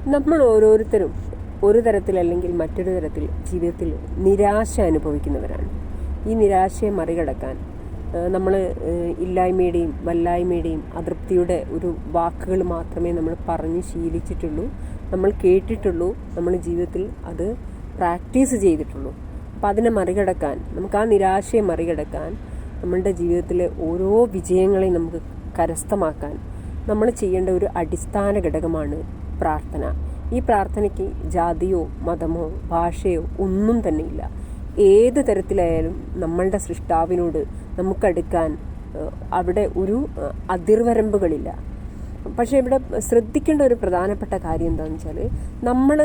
നമ്മൾ ഓരോരുത്തരും ഒരു തരത്തിലല്ലെങ്കിൽ മറ്റൊരു തരത്തിൽ ജീവിതത്തിൽ നിരാശ അനുഭവിക്കുന്നവരാണ്. ഈ നിരാശയെ മറികടക്കാൻ നമ്മൾ ഇല്ലായ്മയുടെയും വല്ലായ്മയുടെയും അതൃപ്തിയുടെ ഒരു വാക്കുകൾ മാത്രമേ നമ്മൾ പറഞ്ഞ് ശീലിച്ചിട്ടുള്ളൂ, നമ്മൾ കേട്ടിട്ടുള്ളൂ, നമ്മൾ ജീവിതത്തിൽ അത് പ്രാക്ടീസ് ചെയ്തിട്ടുള്ളൂ. അപ്പോൾ അതിനെ മറികടക്കാൻ, നമുക്ക് ആ നിരാശയെ മറികടക്കാൻ, നമ്മളുടെ ജീവിതത്തിലെ ഓരോ വിജയങ്ങളെയും നമുക്ക് കരസ്ഥമാക്കാൻ നമ്മൾ ചെയ്യേണ്ട ഒരു അടിസ്ഥാന ഘടകമാണ് പ്രാർത്ഥന. ഈ പ്രാർത്ഥനയ്ക്ക് ജാതിയോ മതമോ ഭാഷയോ ഒന്നും തന്നെയില്ല. ഏത് തരത്തിലായാലും നമ്മളുടെ സൃഷ്ടാവിനോട് നമുക്കടുക്കാൻ അവിടെ ഒരു അതിർവരമ്പുകളില്ല. പക്ഷേ ഇവിടെ ശ്രദ്ധിക്കേണ്ട ഒരു പ്രധാനപ്പെട്ട കാര്യം എന്താണെന്ന് വെച്ചാൽ, നമ്മൾ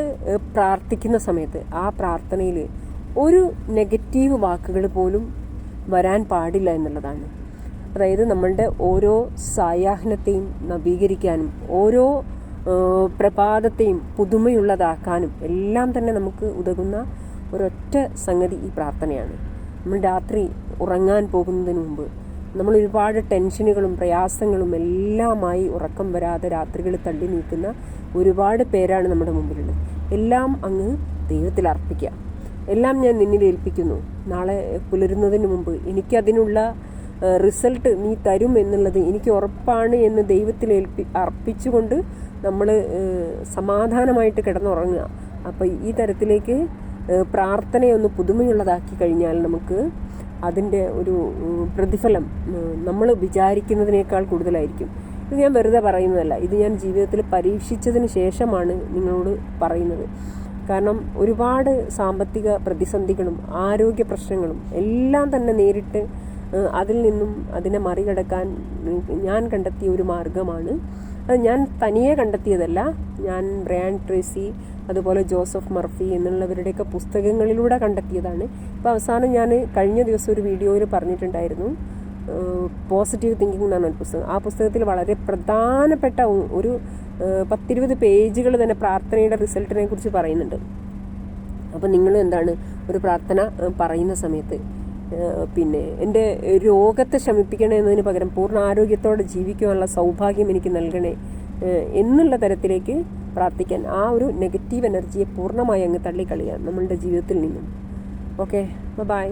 പ്രാർത്ഥിക്കുന്ന സമയത്ത് ആ പ്രാർത്ഥനയിൽ ഒരു നെഗറ്റീവ് വാക്കുകൾ പോലും വരാൻ പാടില്ല എന്നുള്ളതാണ്. അതായത് നമ്മളുടെ ഓരോ സായാഹ്നത്തെയും നവീകരിക്കാനും ഓരോ പ്രഭാതത്തെയും പുതുമയുള്ളതാക്കാനും എല്ലാം തന്നെ നമുക്ക് ഉതകുന്ന ഒരൊറ്റ സംഗതി ഈ പ്രാർത്ഥനയാണ്. നമ്മൾ രാത്രി ഉറങ്ങാൻ പോകുന്നതിന് മുമ്പ് നമ്മൾ ഒരുപാട് ടെൻഷനുകളും പ്രയാസങ്ങളും എല്ലാമായി ഉറക്കം വരാതെ രാത്രികൾ തള്ളി നീക്കുന്ന ഒരുപാട് പേരാണ് നമ്മുടെ മുമ്പിലുള്ളത്. എല്ലാം അങ്ങ് ദൈവത്തിൽ അർപ്പിക്കുക. എല്ലാം ഞാൻ നിന്നിൽ ഏൽപ്പിക്കുന്നു. നാളെ പുലരുന്നതിന് മുമ്പ് എനിക്കതിനുള്ള റിസൾട്ട് നീ തരും എന്നുള്ളത് എനിക്ക് ഉറപ്പാണ് എന്ന് ദൈവത്തിൽ അർപ്പിച്ചുകൊണ്ട് നമ്മൾ സമാധാനമായിട്ട് കിടന്നുറങ്ങുക. അപ്പോൾ ഈ തരത്തിലേക്ക് പ്രാർത്ഥനയൊന്ന് പുതുമയുള്ളതാക്കി കഴിഞ്ഞാൽ നമുക്ക് അതിൻ്റെ ഒരു പ്രതിഫലം നമ്മൾ വിചാരിക്കുന്നതിനേക്കാൾ കൂടുതലായിരിക്കും. ഇത് ഞാൻ വെറുതെ പറയുന്നതല്ല, ഇത് ഞാൻ ജീവിതത്തിൽ പരീക്ഷിച്ചതിന് ശേഷമാണ് നിങ്ങളോട് പറയുന്നത്. കാരണം ഒരുപാട് സാമ്പത്തിക പ്രതിസന്ധികളും ആരോഗ്യ പ്രശ്നങ്ങളും എല്ലാം തന്നെ നേരിട്ട് അതിൽ നിന്നും അതിനെ മറികടക്കാൻ ഞാൻ കണ്ടെത്തിയ ഒരു മാർഗമാണ്. അത് ഞാൻ തനിയെ കണ്ടെത്തിയതല്ല, ഞാൻ ബ്രയാൻ ട്രേസി അതുപോലെ ജോസഫ് മർഫി എന്നുള്ളവരുടെയൊക്കെ പുസ്തകങ്ങളിലൂടെ കണ്ടെത്തിയതാണ്. ഇപ്പോൾ അവസാനം ഞാൻ കഴിഞ്ഞ ദിവസം ഒരു വീഡിയോയിൽ പറഞ്ഞിട്ടുണ്ടായിരുന്നു, പോസിറ്റീവ് തിങ്കിങ് എന്നാണ് ഒരു പുസ്തകം. ആ പുസ്തകത്തിൽ വളരെ പ്രധാനപ്പെട്ട ഒരു 10-20 പേജുകൾ തന്നെ പ്രാർത്ഥനയുടെ റിസൾട്ടിനെ കുറിച്ച് പറയുന്നുണ്ട്. അപ്പോൾ നിങ്ങൾ എന്താണ് ഒരു പ്രാർത്ഥന പറയുന്ന സമയത്ത് പിന്നെ എൻ്റെ രോഗത്തെ ശമിപ്പിക്കണേ എന്നതിന് പകരം പൂർണ്ണ ആരോഗ്യത്തോടെ ജീവിക്കുവാനുള്ള സൗഭാഗ്യം എനിക്ക് നൽകണേ എന്നുള്ള തരത്തിലേക്ക് പ്രാർത്ഥിക്കാൻ, ആ ഒരു നെഗറ്റീവ് എനർജിയെ പൂർണ്ണമായി അങ്ങ് തള്ളിക്കളയാം നമ്മളുടെ ജീവിതത്തിൽ നിന്നും. Okay, by.